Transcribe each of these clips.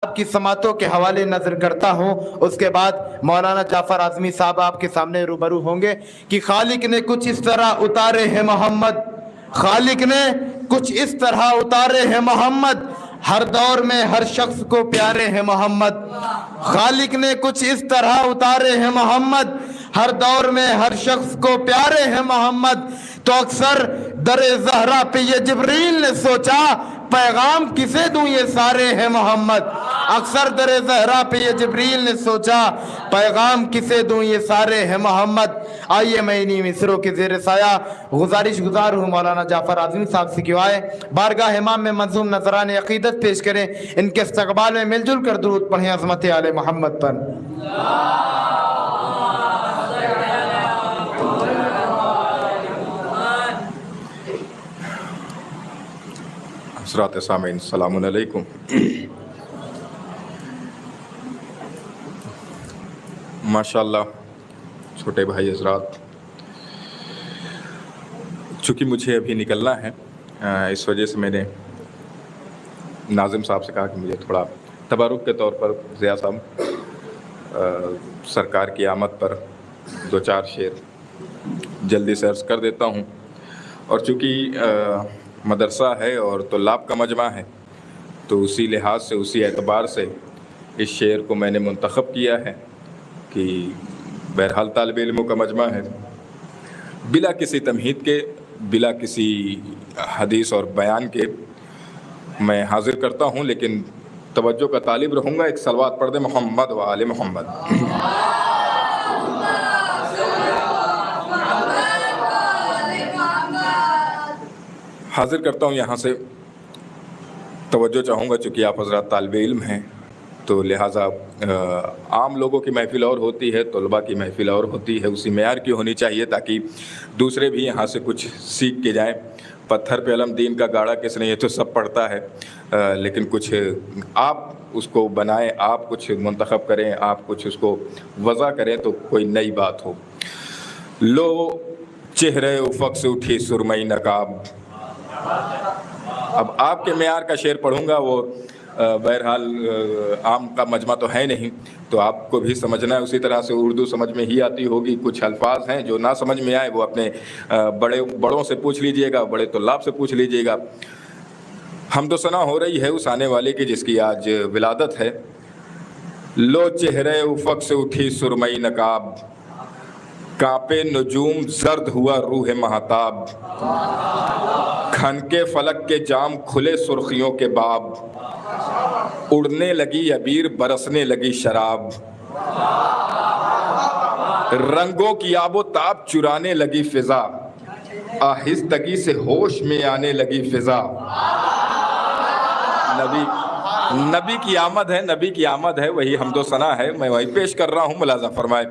آپ کی سماعتوں کے حوالے نظر کرتا ہوں، اس کے بعد مولانا جعفر اعظمی صاحب آپ کے سامنے روبرو ہوں گے کہ خالق نے کچھ اس طرح اتارے ہیں محمد، خالق نے کچھ اس طرح اتارے ہیں محمد، ہر دور میں ہر شخص کو پیارے ہیں محمد، خالق نے کچھ اس طرح اتارے ہیں محمد، ہر دور میں ہر شخص کو پیارے ہیں محمد۔ تو اکثر در زہرا پہ یہ جبریل نے سوچا پیغام کسے دوں یہ سارے ہیں محمد، اکثر در زہرا پہ یہ جبریل نے سوچا پیغام کسے دوں یہ سارے ہیں محمد۔ آئیے میں انہی مصروں کے زیر سایہ گزارش گزار ہوں مولانا جعفر اعظمی صاحب سے کہ آئے بارگاہ امام میں منظوم نذران عقیدت پیش کریں، ان کے استقبال میں مل جل کر درود پڑھیں عظمت آل محمد پر۔ حضرات سامعین السلام علیکم۔ ماشاءاللہ چھوٹے بھائی حضرات، چونکہ مجھے ابھی نکلنا ہے اس وجہ سے میں نے ناظم صاحب سے کہا کہ مجھے تھوڑا تبرک کے طور پر ضیاء صاحب سرکار کی آمد پر دو چار شعر جلدی سے عرض کر دیتا ہوں، اور چونکہ مدرسہ ہے اور طلاب کا مجمع ہے تو اسی لحاظ سے اسی اعتبار سے اس شعر کو میں نے منتخب کیا ہے کہ بہرحال طالب علموں کا مجمع ہے، بلا کسی تمہید کے، بلا کسی حدیث اور بیان کے میں حاضر کرتا ہوں، لیکن توجہ کا طالب رہوں گا۔ ایک صلوات پڑھ دے محمد و آل محمد۔ حاضر کرتا ہوں یہاں سے، توجہ چاہوں گا چونکہ آپ حضرات طالب علم ہیں تو لہٰذا عام لوگوں کی محفل اور ہوتی ہے، طلباء کی محفل اور ہوتی ہے، اسی معیار کی ہونی چاہیے تاکہ دوسرے بھی یہاں سے کچھ سیکھ کے جائیں۔ پتھر پہ علم دین کا گاڑا کس نے، یہ تو سب پڑھتا ہے، لیکن کچھ آپ اس کو بنائیں، آپ کچھ منتخب کریں، آپ کچھ اس کو وضع کریں تو کوئی نئی بات ہو۔ لو چہرے افق سے اٹھی سرمئی نقاب، اب آپ کے معیار کا شعر پڑھوں گا، وہ بہرحال عام کا مجمع تو ہے نہیں، تو آپ کو بھی سمجھنا ہے، اسی طرح سے اردو سمجھ میں ہی آتی ہوگی، کچھ الفاظ ہیں جو نہ سمجھ میں آئے وہ اپنے بڑوں سے پوچھ لیجئے گا، بڑے طلاب سے پوچھ لیجئے گا۔ حمد و ثنا ہو رہی ہے اس آنے والے کی جس کی آج ولادت ہے۔ لو چہرے افق سے اٹھی سرمئی نقاب، کانپے نجوم زرد ہوا روح مہتاب، کھن کے فلک کے جام کھلے سرخیوں کے باب، اڑنے لگی عبیر برسنے لگی شراب، رنگوں کی آب و تاب چرانے لگی فضا، آہستگی سے ہوش میں آنے لگی فضا۔ نبی کی آمد ہے، نبی کی آمد ہے، وہی حمد و ثنا ہے، میں وہی پیش کر رہا ہوں، ملاحظہ فرمائے۔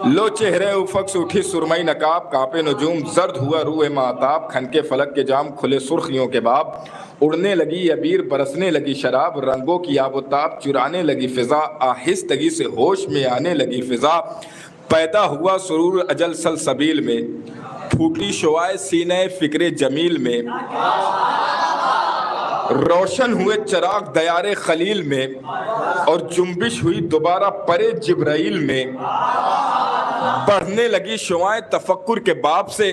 لو چہرے افق سے اٹھی سرمئی نقاب، کانپے نجوم زرد ہوا روح مہتاب، کھن کے فلک کے جام کھلے سرخیوں کے باب، اڑنے لگی عبیر برسنے لگی شراب، رنگوں کی آب و تاب چرانے لگی فضا، آہستگی سے ہوش میں آنے لگی فضا، پیدا ہوا سرور اجل سلسبیل میں، پھوٹی شعاع سینہ فکر جمیل میں، روشن ہوئے چراغ دیار خلیل میں، اور جنبش ہوئی دوبارہ پرے جبرائیل میں، بڑھنے لگی شعاع تفکر کے باب سے،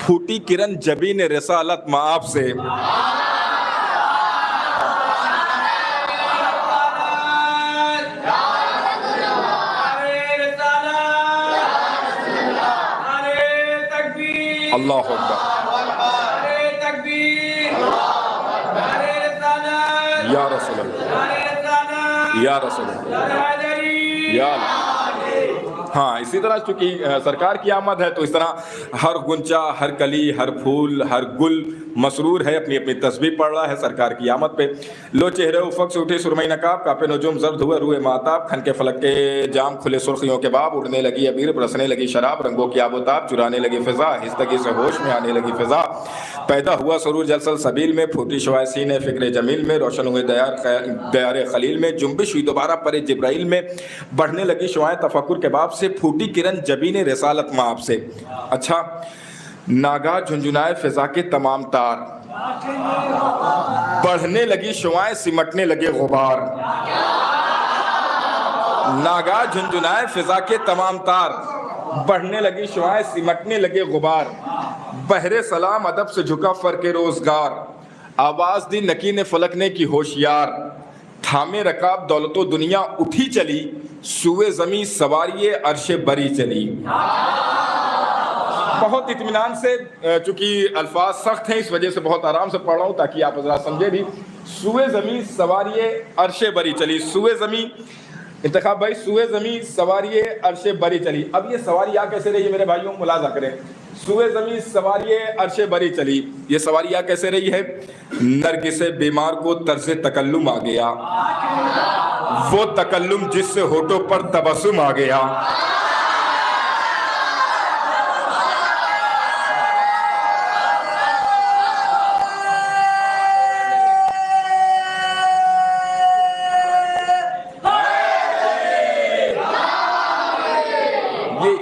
پھوٹی کرن جبین رسالت مآب سے۔ اللہ اکبر، یا رسول اللہ، یا رسول اللہ، یا اللہ۔ ہاں، اسی طرح چونکہ سرکار کی آمد ہے تو اس طرح ہر گنچا، ہر کلی، ہر پھول، ہر گل مسرور ہے، اپنی اپنی تسبیح پڑھ رہا ہے سرکار کی آمد پہ۔ لو چہرے افق سے اٹھی سرمئی نقاب، کانپے نجوم زرد ہوئے روح مہتاب، کھن کے فلک کے جام کھلے سرخیوں کے باب، اڑنے لگی عبیر برسنے لگی شراب، رنگوں کی آب و تاب چرانے لگی فضا، آہستگی سے ہوش میں آنے لگی فضا، پیدا ہوا سرور جلسل سبیل میں، پھوٹی شعاع سینہ فکر جمیل میں، روشن ہوئے دیار خلیل میں، جنبش ہوئی دوبارہ پرے جبرائیل میں، بڑھنے لگی شعاع تفکر کے باب سے، پھوٹی کرن جبین رسالت مآب سے۔ اچھا، ناگاہ جھنجھنائے فضا کے تمام تار، بڑھنے لگی شعاعیں، سمٹنے لگے غبار، ناگاہ جھنجھنائے فضا کے تمام تار، بڑھنے لگی شعاعیں سمٹنے لگے غبار، بحر سلام ادب سے جھکا فرق روزگار، آواز دی نکین فلکنے کی ہوشیار، تھامے رکاب دولت و دنیا اٹھی چلی، سوئے زمیں سواری عرش بری چلی۔ بہت اطمینان سے، چونکہ الفاظ سخت ہیں اس وجہ سے بہت آرام سے پڑھ رہا ہوں تاکہ آپ حضرات سمجھے بھی۔ سوئے زمیں سواری عرش بری چلی، سوئے زمیں انتخاب بھائی، سوئے زمیں سواری عرش بری چلی۔ اب یہ سواری آ کیسے رہی ہے میرے بھائیوں، ملاحظہ کریں۔ سوئے زمیں سواری عرش بری چلی، یہ سواری آ کیسے رہی ہے؟ نرگس بیمار کو طرز تکلم آ گیا، وہ تکلم جس سے ہونٹوں پر تبسم آ گیا۔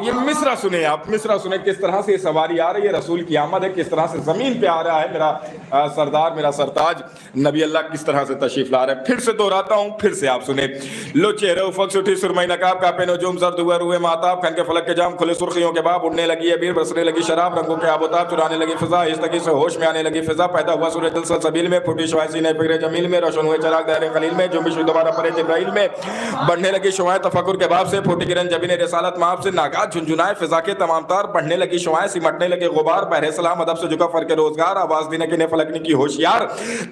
یہ مصرع سنیں آپ، مصرع سنیں کس طرح سے یہ سواری آ رہی ہے، رسول کی آمد ہے، کس طرح سے زمین پہ آ رہا ہے میرا سردار، میرا سرتاج نبی اللہ کس طرح سے تشریف لا رہا ہے۔ پھر سے دہراتا ہوں، پھر سے آپ سنیں۔ لو چہرے افق سے اٹھی سرمئی نقاب، کانپے نجوم زرد ہوئے روئے مہتاب، کھن کے فلک کے جام کھلے سرخیوں کے باب، اڑنے لگی عبیر برسنے لگی شراب، رنگوں کے آبوتاب چرانے لگی فضا، آہستگی سے ہوش میں آنے لگی فضا، پیدا ہوا سورج دل سبیل میں، پھوٹی شعاعیں سینے فکر جمیل میں، روشن ہوئے چراغ دہر خلیل میں، جنبش ہوئی دوبارہ پرے جبرائیل میں، بڑھنے لگی شعاعیں تفکر کے باب سے، پھوٹی کرن جبین رسالت مآب سے، ناگاہ جھنجھنائے فضا کے تمام تار، بڑھنے لگی شعاعیں سمٹنے لگے غبار، بحر سلام ادب سے جھکا فرق روزگار، آواز دینے کے فلکنے کی ہوشیار،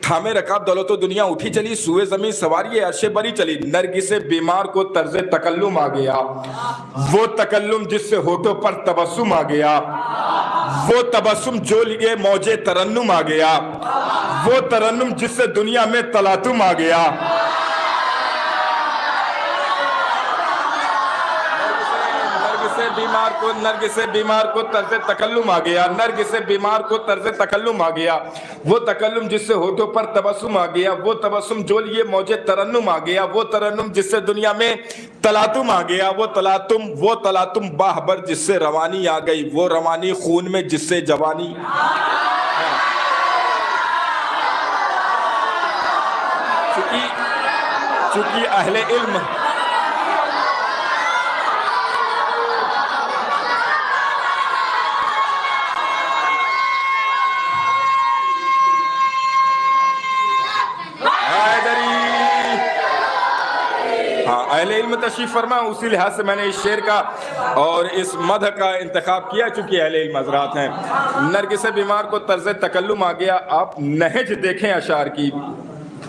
تھامے رکاب دولت و دنیا اٹھی چلی، سوئے زمیں سواری عرش بری چلی، نرگس بیمار کو طرز تکلم آ گیا، وہ تکلم جس سے ہونٹوں پر تبسم آ گیا، وہ تبسم جو لیے موج ترنم آ گیا، وہ ترنم جس سے دنیا میں تلاطم آ گیا۔ نرگس بیمار کو طرز تکلم آ گیا، نرگس بیمار کو طرز تکلم آ گیا، وہ تکلم جس سے ہونٹوں پر تبسم آ گیا، وہ تبسم جو لیے موج ترنم آ گیا، وہ ترنم جس سے دنیا میں تلاطم آ گیا، وہ تلاطم باہ بر جس سے روانی آ گئی، وہ روانی خون میں جس سے جوانی۔ چونکہ اہل علم اہل علم تشریف فرما، اسی لحاظ سے میں نے اس شعر کا اور اس مدح کا انتخاب کیا، چونکہ اہل علم حضرات ہیں۔ نرگس بیمار کو طرز تکلم آ گیا، آپ نہج دیکھیں اشعار کی،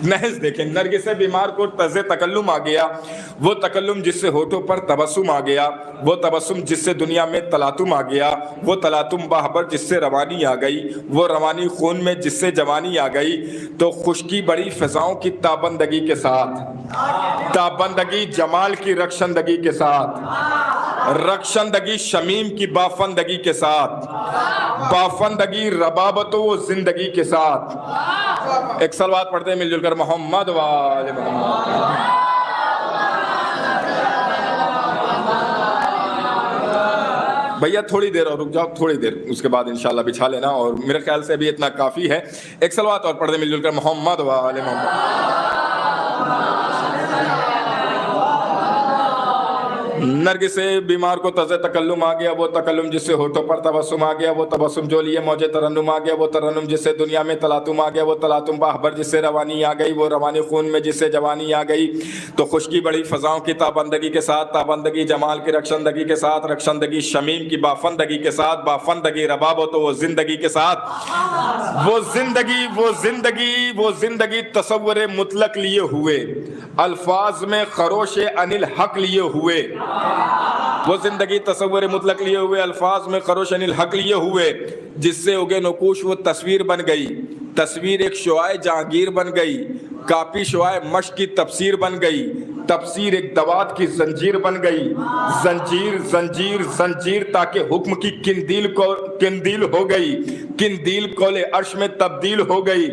نہج دیکھیں۔ نرگس بیمار کو طرز تکلم آ گیا، وہ تکلم جس سے ہونٹوں پر تبسم آ گیا، وہ تبسم جس سے دنیا میں تلاطم آ گیا، وہ تلاطم باہ بر جس سے روانی آ گئی، وہ روانی خون میں جس سے جوانی آ گئی، تو خشکی بڑی فضاؤں کی تابندگی کے ساتھ، تابندگی جمال کی رخشندگی کے ساتھ، رخشندگی شمیم کی بافندگی کے ساتھ، بافندگی ربابت و زندگی کے ساتھ۔ ایک صلوات پڑھتے ہیں مل جل کر، محمد و آل محمد۔ بھیا تھوڑی دیر اور رک جاؤ، تھوڑی دیر، اس کے بعد انشاءاللہ بچھا لینا، اور میرے خیال سے ابھی اتنا کافی ہے۔ ایک صلوات اور پڑھ دیں مل جل کر، محمد و آل محمد۔ نرگس بیمار کو طرز تکلم آ گیا، وہ تکلم جس سے ہونٹوں پر تبسم آ گیا، وہ تبسم جو لیے موج ترنم آ گیا، وہ ترنم جس سے دنیا میں تلاطم آ گیا، وہ تلاطم باہ بر جس سے روانی آ گئی، وہ روانی خون میں جس سے جوانی آ گئی، تو خشکی بڑی فضاؤں کی تابندگی کے ساتھ، تابندگی جمال کی رخشندگی کے ساتھ، رخشندگی شمیم کی بافندگی کے ساتھ، بافندگی ربابت و زندگی کے ساتھ، وہ زندگی تصور مطلق لیے ہوئے، الفاظ میں خروش عن الحق لیے ہوئے، وہ زندگی تصور مطلق لیے ہوئے، الفاظ میں خروش عن الحق لیے ہوئے، جس سے اگے نقوش وہ تصویر بن گئی، تصویر ایک شعاع جہانگیر بن گئی، کاپی شعاع مشق کی تفسیر بن گئی، تفسیر ایک دوات کی زنجیر بن گئی، زنجیر تاکہ حکم کی کندیل ہو گئی، کندیل کول عرش میں تبدیل ہو گئی،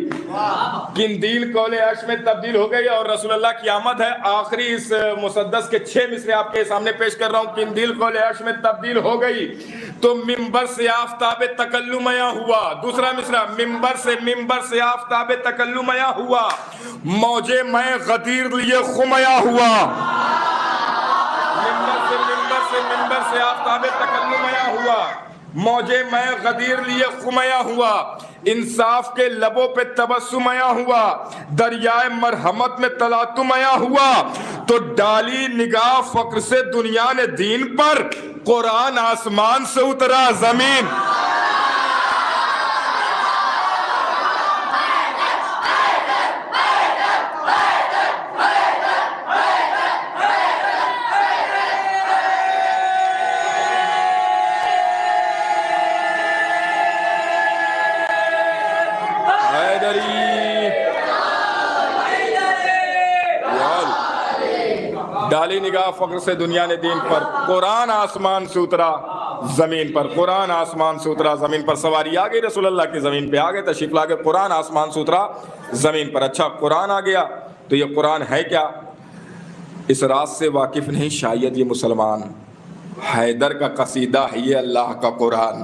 کندیل کول عرش میں تبدیل ہو گئی، اور رسول اللہ کی آمد ہے۔ آخری اس مسدس کے 6 مصرے آپ کے سامنے پیش کر رہا ہوں۔ کندیل کول عرش میں تبدیل ہو گئی تو ممبر سے آفتاب تکلم آیا ہوا، دوسرا مصرع، ممبر سے آفتاب تکلم آیا ہوا، موجے میں غدیر لیے خم آیا ہوا، سے منبر سے آفتاب تکلم عیاں ہوا، موجے میں غدیر لیے خمیاں ہوا، انصاف کے لبوں پہ تبسم عیاں ہوا، دریائے مرحمت میں تلاطم عیاں ہوا، تو ڈالی نگاہ فقر سے دنیا نے دین پر، قرآن آسمان سے اترا زمین۔ ڈالی نگاہ فقر سے دنیا نے دین پر، قرآن آسمان سے اترا زمین پر، قرآن آسمان سے اترا زمین پر۔ سواری آ گئی رسول اللہ کی زمین پہ، آگے تشریف لا کے قرآن آسمان سے اترا زمین پر۔ اچھا قرآن آ گیا تو یہ قرآن ہے کیا؟ اس راز سے واقف نہیں شاید یہ مسلمان، حیدر کا قصیدہ ہے یہ اللہ کا قرآن۔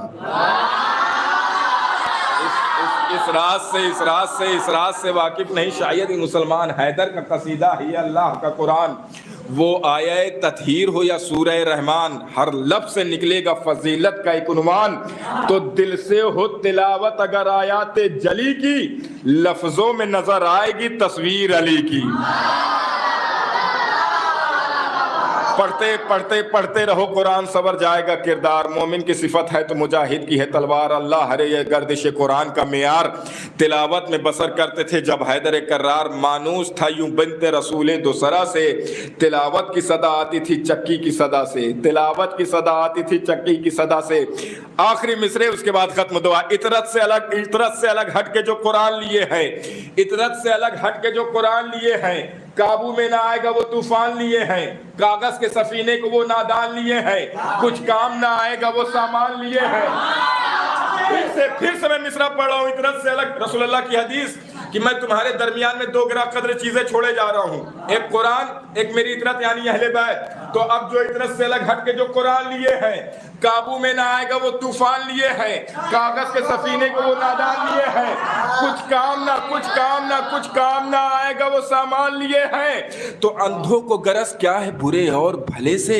اس راز سے واقف نہیں شاید یہ مسلمان، حیدر کا قصیدہ ہے یہ اللہ کا قرآن۔ وہ آیہ تطہیر ہو یا سورہ رحمان، ہر لفظ سے نکلے گا فضیلت کا ایک عنوان۔ تو دل سے ہو تلاوت اگر آیات جلی کی، لفظوں میں نظر آئے گی تصویر علی کی۔ پڑھتے رہو قرآن سنور جائے گا کردار، مومن کی صفت ہے تو مجاہد کی ہے تلوار، اللہ ہرے یہ گردش قرآن کا معیار۔ تلاوت میں بسر کرتے تھے جب حیدر کرار، مانوس تھا یوں بنت رسول دوسرا سے، تلاوت کی صدا آتی تھی چکی کی صدا سے، تلاوت کی صدا آتی تھی چکی کی صدا سے۔ آخری مصرے اس کے بعد ختم دعا، اطرت سے الگ ہٹ کے جو قرآن لیے ہیں، اطرت سے الگ ہٹ کے جو قرآن لیے ہیں، قابو میں نہ آئے گا وہ طوفان لیے ہیں، کاغذ کے سفینے کو وہ نادان لیے ہیں، کچھ کام نہ آئے گا وہ سامان لیے ہیں۔ پھر سے میں مصرع پڑھ رہا ہوں، اطرت سے الگ، رسول اللہ کی حدیث کہ میں تمہارے درمیان میں دو گراں قدر چیزیں چھوڑے جا رہا ہوں، ایک قرآن، ایک میری اطرت یعنی اہل بیت۔ تو اب جو اطرت سے الگ ہٹ کے جو قرآن لیے ہیں، قابو میں نہ آئے گا وہ طوفان لیے ہیں، کاغذ کے سفینے کو وہ نادان لیے ہیں، کچھ کام نہ آئے گا وہ سامان لیے ہیں۔ تو اندھوں کو غرض کیا ہے برے اور بھلے سے،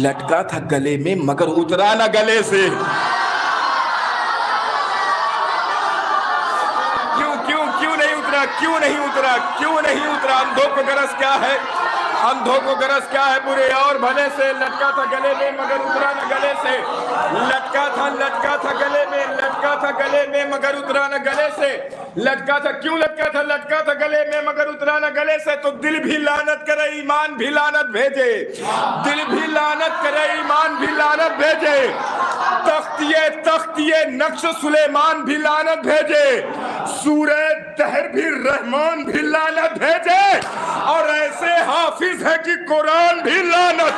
لٹکا تھا گلے میں مگر اترا نہ گلے سے۔ کیوں نہیں اترا؟ اندھوں کو غرض کیا ہے؟ برے اور بھلے سے، لٹکا تھا گلے میں مگر اترا نہ گلے سے، لٹکا تھا گلے میں مگر اترا نہ گلے سے، کیوں لٹکا تھا گلے میں مگر اترا نہ گلے سے؟ تو دل بھی لعنت کرے ایمان بھی لعنت بھیجے، دل بھی لعنت کرے ایمان بھی لعنت بھیجے، تختیے نقش سلیمان بھی لعنت بھیجے، سورہ دہر بھی رحمان بھی لعنت بھیجے، اور ایسے حافظ ہے کہ قرآن بھی لعنت۔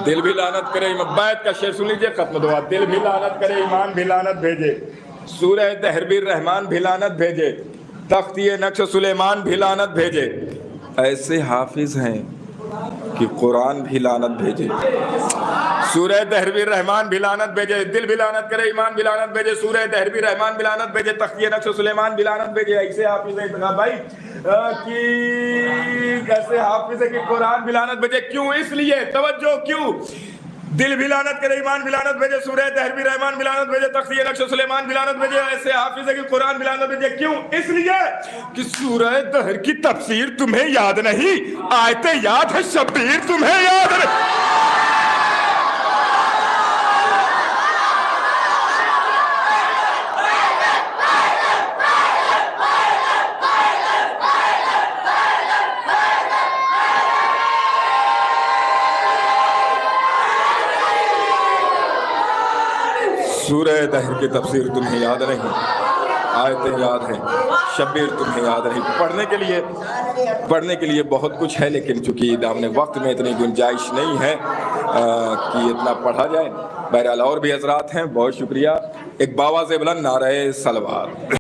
دل بھی لعنت کرے، بیت کا شعر سن لیجئے ختم دعا، دل بھی لعنت کرے ایمان بھی لعنت بھیجے، سورہ دہر بھی رحمان بھی لعنت بھیجے، تختی نقش سلیمان بھی لعنت بھیجے، ایسے حافظ ہیں کہ قرآن بھی لعنت بھیجے، سورہ دہر بھی رحمان بھی لعنت بھیجے، دل بھی لعنت کرے ایمان بھی لعنت بھیجے، سورہ دہر بھی رحمان بھی لعنت بھیجے، تختی نقش سلیمان بھی لعنت بھیجے۔ ایسے حافظ ہیں انتخاب بھائی کہ کیسے حافظ ہے کہ قرآن بھی لعنت بھیجے، کیوں؟ اس لیے توجہ، کیوں؟ دل بھی لعنت کرے ایمان بھی لعنت بھیجے، سورہ دہر بھی رحمان بھی لعنت بھیجے، تختی نقش سلیمان بھی لعنت بھیجے، ایسے حافظ ہے کہ قرآن بھی لعنت بھیجے، کیوں؟ اس لیے کہ سورہ دہر کی تفسیر تمہیں یاد نہیں، آیتیں یاد ہے، شبیر تمہیں یاد نہیں۔ سورہ دہر کی تفسیر تمہیں یاد نہیں، آیتیں یاد ہیں، شبیر تمہیں یاد رہی۔ پڑھنے کے لیے بہت کچھ ہے، لیکن چونکہ دامن وقت میں اتنی گنجائش نہیں ہے کہ اتنا پڑھا جائے۔ بہرحال اور بھی حضرات ہیں، بہت شکریہ۔ ایک باواز بلند نعرہ صلوات۔